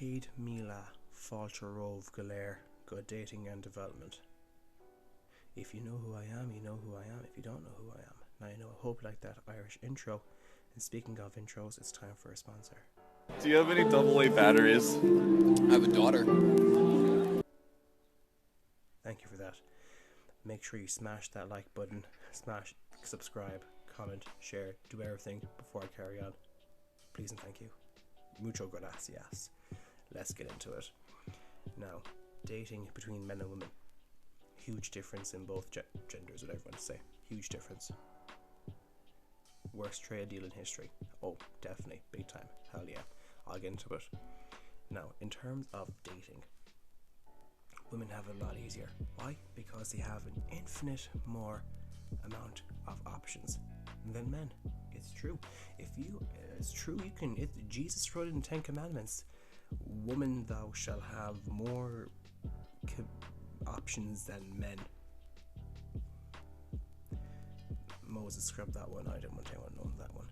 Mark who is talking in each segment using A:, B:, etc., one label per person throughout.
A: Cade Mila Falcherov Galer, Good Dating and Development. If you know who I am, you know who I am. If you don't know who I am, now you know. I hope you like that Irish intro. And speaking of intros, it's time for a sponsor.
B: Do you have any AA batteries?
C: I have a daughter.
A: Thank you for that. Make sure you smash that like button, smash subscribe, comment, share, do everything before I carry on. Please and thank you. Mucho gracias. Let's get into it. Now, dating between men and women. Huge difference in both genders, whatever you want to say. Huge difference. Worst trade deal in history. Oh, definitely. Big time. Hell yeah. I'll get into it. Now, in terms of dating, women have it a lot easier. Why? Because they have an infinite more amount of options than men. It's true. It's true. Jesus wrote in the Ten Commandments, "Woman, thou shalt have more options than men." Moses scrubbed that one. I didn't want anyone to know that one.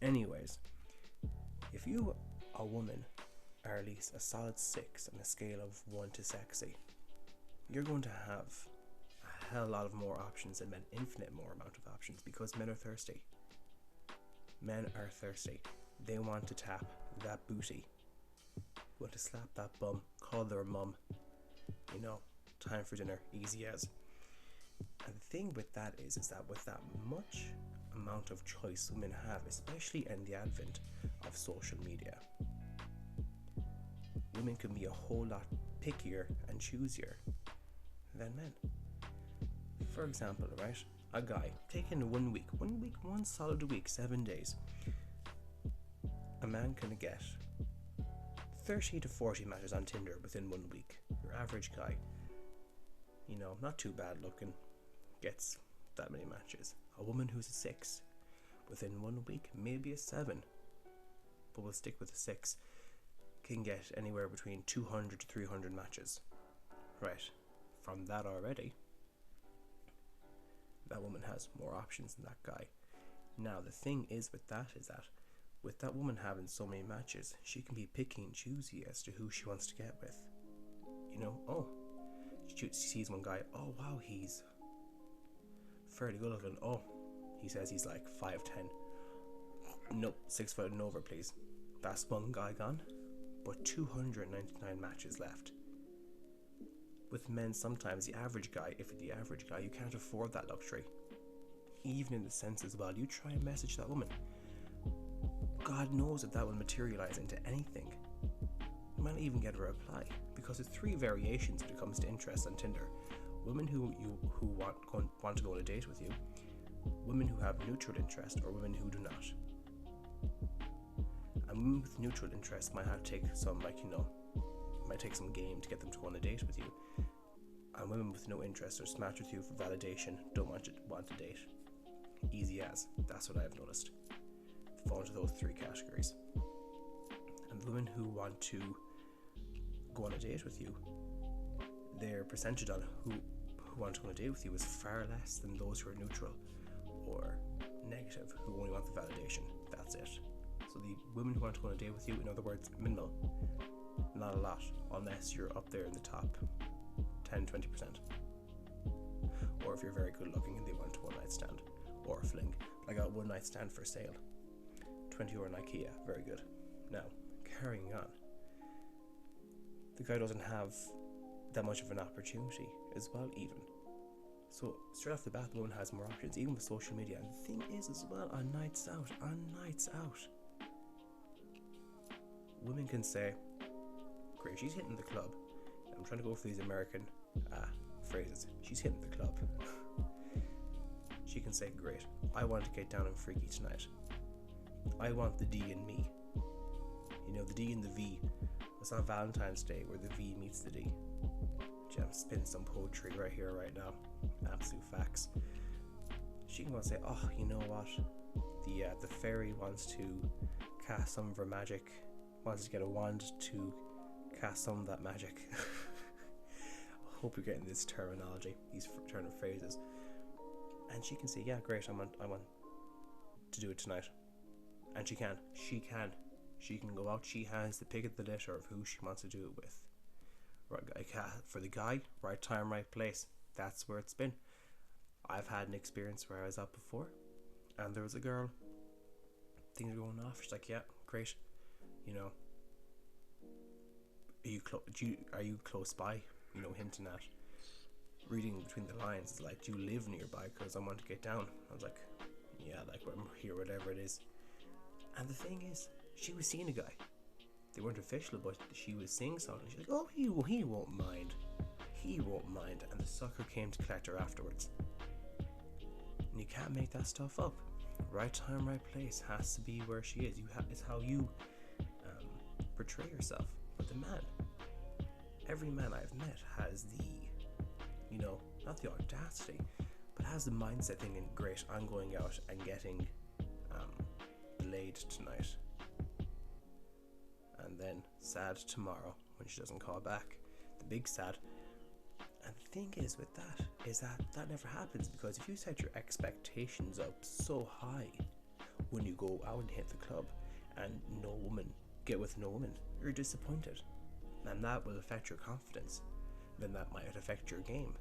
A: Anyways, if you, a woman, are at least a solid 6 on a scale of 1 to sexy, you're going to have a hell lot of more options than men. Infinite more amount of options, because men are thirsty. Men are thirsty. They want to tap that booty, want to slap that bum, call their mum, time for dinner, easy as. And the thing with that is that with that much amount of choice women have, especially in the advent of social media, women can be a whole lot pickier and choosier than men. For example, right, a guy taking 1 week, one solid week, 7 days, a man can get 30 to 40 matches on Tinder within 1 week. Your average guy, not too bad looking, gets that many matches. A woman who's a 6, within 1 week, maybe a 7, but we'll stick with a 6, can get anywhere between 200 to 300 matches. Right, from that already, that woman has more options than that guy. Now the thing is with that with that woman having so many matches, she can be picky and choosy as to who she wants to get with. She sees one guy, oh wow, he's fairly good looking. Oh, he says he's like 5'10". Nope, 6 foot and over, please. That's one guy gone, but 299 matches left. With men, sometimes the average guy, if you're the average guy, you can't afford that luxury. Even in the sense as well, you try and message that woman, God knows if that will materialize into anything. You might not even get a reply, because there's 3 variations when it comes to interest on Tinder. Women who want to go on a date with you, women who have neutral interest, or women who do not. And women with neutral interest might have to take some might take some game to get them to go on a date with you. And women with no interest or smash with you for validation, don't want to date. Easy as. That's what I've noticed. Fall into those 3 categories. And the women who want to go on a date with you, their percentage on who want to go on a date with you is far less than those who are neutral or negative, who only want the validation. That's it. So the women who want to go on a date with you, in other words, minimal, not a lot, unless you're up there in the top 10-20%. Or if you're very good looking and they want a one night stand or a fling. I got one night stand for sale, €20 in IKEA, very good. Now, carrying on, the guy doesn't have that much of an opportunity as well, even. So straight off the bat, the woman has more options, even with social media. And the thing is as well, on nights out, women can say, great, she's hitting the club. I'm trying to go for these American phrases. She's hitting the club. She can say, great, I want to get down and freaky tonight. I want the D in me. The D and the V. It's on Valentine's Day where the V meets the D. I'm spinning some poetry right here, right now. Absolute facts. She can go and say, oh, you know what? The fairy wants to cast some of her magic, wants to get a wand to cast some of that magic. I hope you're getting this terminology, these turn of phrases. And she can say, yeah, great, I want to do it tonight. And she can. She can go out. She has the pick of the litter of who she wants to do it with. Right, for the guy, right time, right place. That's where it's been. I've had an experience where I was out before, and there was a girl. Things are going off. She's like, "Yeah, great. You know, are you close by? You know, hinting at, reading between the lines. It's like, do you live nearby? Because I want to get down." I was like, "Yeah, like I'm here, whatever it is." And the thing is, she was seeing a guy. They weren't official, but she was seeing something. She's like, "Oh, he won't mind. He won't mind." And the sucker came to collect her afterwards. And you can't make that stuff up. Right time, right place has to be where she is. It's how you portray yourself. But the man, every man I've met has the, you know, not the audacity, but has the mindset thinking, great, I'm going out and getting laid tonight. And then sad tomorrow when she doesn't call back. The big sad. And the thing is with that is that never happens, because if you set your expectations up so high when you go out and hit the club and get with no woman, you're disappointed. And that will affect your confidence. Then that might affect your game,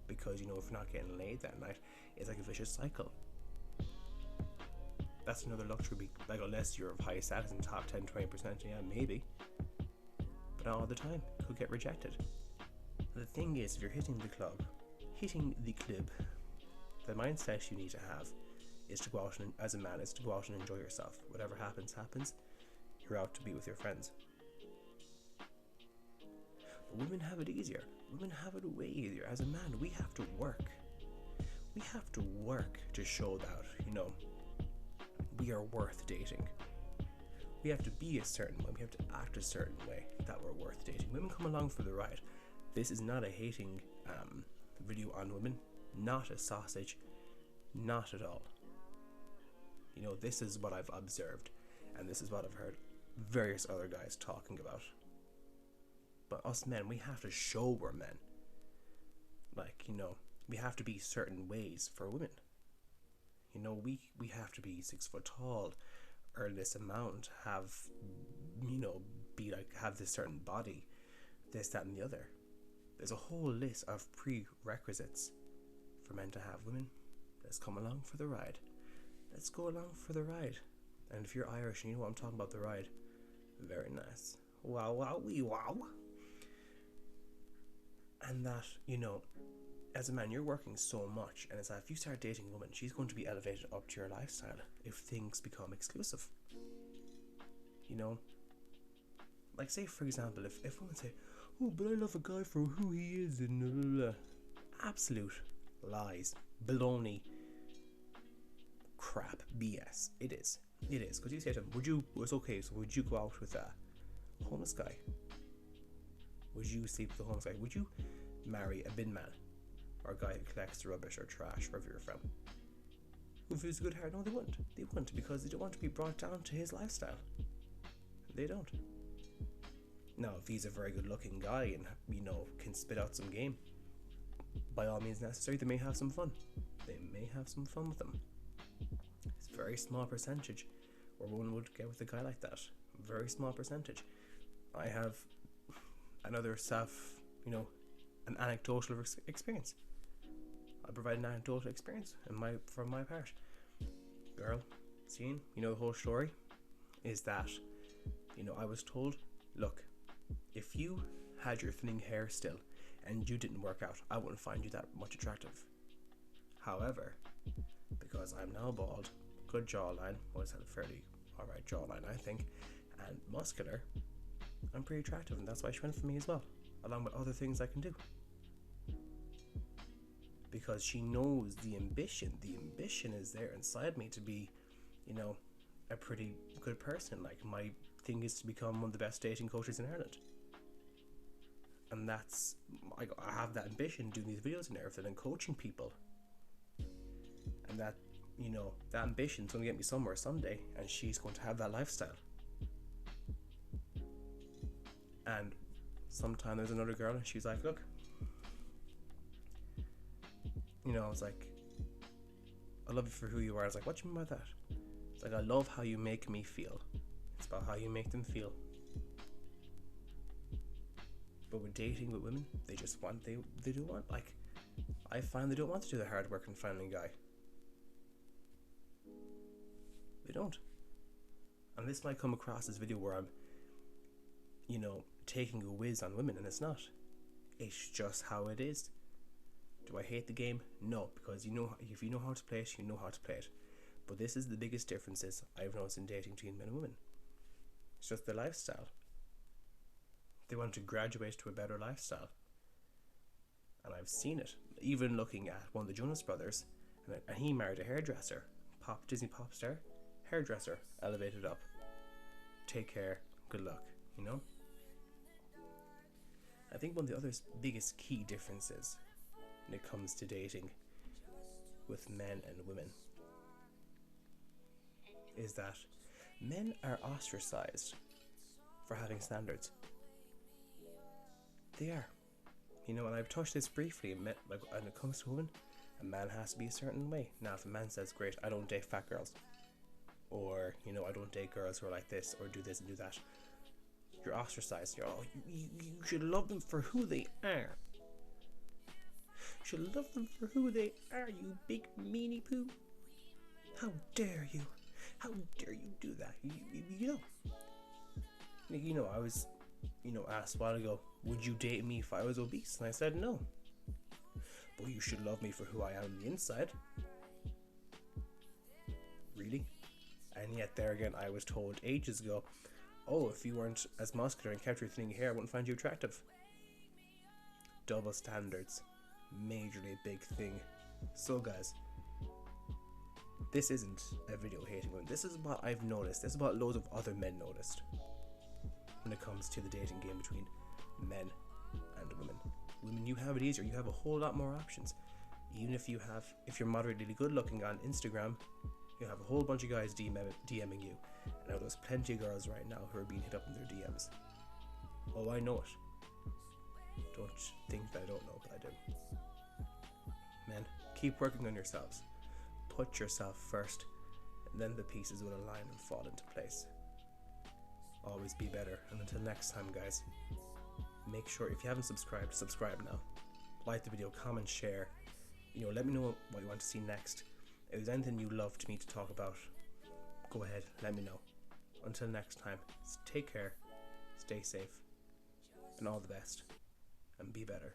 A: because, you know, if you're not getting laid that night, it's like a vicious cycle. That's another luxury week. Like, unless you're of high status in top 10, 20%, yeah, maybe. But not all the time. Could get rejected. The thing is, if you're hitting the club, the mindset you need to have is to go out and, as a man, is to go out and enjoy yourself. Whatever happens, happens. You're out to be with your friends. But women have it easier. Women have it way easier. As a man, we have to work. We have to work to show that, you know, we are worth dating. We have to be a certain way. We have to act a certain way that we're worth dating. Women come along for the ride. This is not a hating video on women. Not a sausage. Not at all. You know, this is what I've observed, and this is what I've heard various other guys talking about. But us men, we have to show we're men. Like, you know, we have to be certain ways for women. You know, we have to be 6 foot tall, earn this amount, have, you know, be like, have this certain body, this, that, and the other. There's a whole list of prerequisites for men to have. Women, let's come along for the ride. Let's go along for the ride. And if you're Irish and you know what I'm talking about, the ride, very nice. Wow, wow, wee, wow. And that, you know, as a man, you're working so much, and it's that if you start dating a woman, she's going to be elevated up to your lifestyle if things become exclusive. You know, like, say for example, if women say, "Oh, but I love a guy for who he is," and blah, blah, blah. Absolute lies, baloney, crap, BS. It is, because you say to him, it's okay, so would you go out with a homeless guy? Would you sleep with a homeless guy? Would you marry a bin man? Or a guy who collects the rubbish or trash wherever you're from? If he was a good heart, no, they wouldn't. They wouldn't, because they don't want to be brought down to his lifestyle. They don't. Now, if he's a very good looking guy and, you know, can spit out some game, by all means necessary, they may have some fun. They may have some fun with them. It's a very small percentage where one would get with a guy like that. Very small percentage. I have another you know, an anecdotal experience. I provide an anecdotal experience from my part. Girl, scene, you know, the whole story is that, you know, I was told, look, if you had your thinning hair still and you didn't work out, I wouldn't find you that much attractive. However, because I'm now bald, good jawline, always had a fairly alright jawline, I think, and muscular, I'm pretty attractive, and that's why she went for me as well, along with other things I can do. Because she knows the ambition is there inside me to be, you know, a pretty good person. Like, my thing is to become one of the best dating coaches in Ireland. And that's, I have that ambition doing these videos and everything and coaching people. And that, you know, that ambition's going to get me somewhere someday, and she's going to have that lifestyle. And sometime there's another girl and she's like, look, you know, I was like, I love you for who you are. I was like, what do you mean by that? It's like, I love how you make me feel. It's about how you make them feel. But with dating with women, they just want, they do want, like, I find they don't want to do the hard work and finding a guy. They don't. And this might come across as a video where I'm, you know, taking a whiz on women, and it's not. It's just how it is. Do I hate the game? No, because you know, if you know how to play it, you know how to play it. But this is the biggest differences I've noticed in dating between men and women. It's just their lifestyle. They want to graduate to a better lifestyle. And I've seen it. Even looking at one of the Jonas Brothers, and he married a hairdresser. Disney pop star, hairdresser, elevated up. Take care, good luck, you know? I think one of the other biggest key differences when it comes to dating with men and women is that men are ostracized for having standards. They are. You know, and I've touched this briefly, like when it comes to women, a man has to be a certain way. Now, if a man says, great, I don't date fat girls, or, you know, I don't date girls who are like this, or do this and do that, you're ostracized. You're, oh, you should love them for who they are. You should love them for who they are, you big meanie poo. How dare you? How dare you do that? You know, I was, you know, asked a while ago, would you date me if I was obese? And I said no. But you should love me for who I am on the inside. Really? And yet there again, I was told ages ago, oh, if you weren't as muscular and kept your thinning hair, I wouldn't find you attractive. Double standards. Majorly a big thing. So guys, this isn't a video hating women. This is what I've noticed. This is what loads of other men noticed when it comes to the dating game between men and women. Women, you have it easier. You have a whole lot more options. Even if you're moderately good looking on Instagram, you have a whole bunch of guys DMing you. And now there's plenty of girls right now who are being hit up in their DMs. Oh, I know it. Don't think that I don't know, but I do. Men, keep working on yourselves. Put yourself first, and then the pieces will align and fall into place. Always be better. And until next time, guys, make sure, if you haven't subscribed, subscribe now. Like the video, comment, share. You know, let me know what you want to see next. If there's anything you'd love me to talk about, go ahead, let me know. Until next time, take care, stay safe, and all the best, and be better.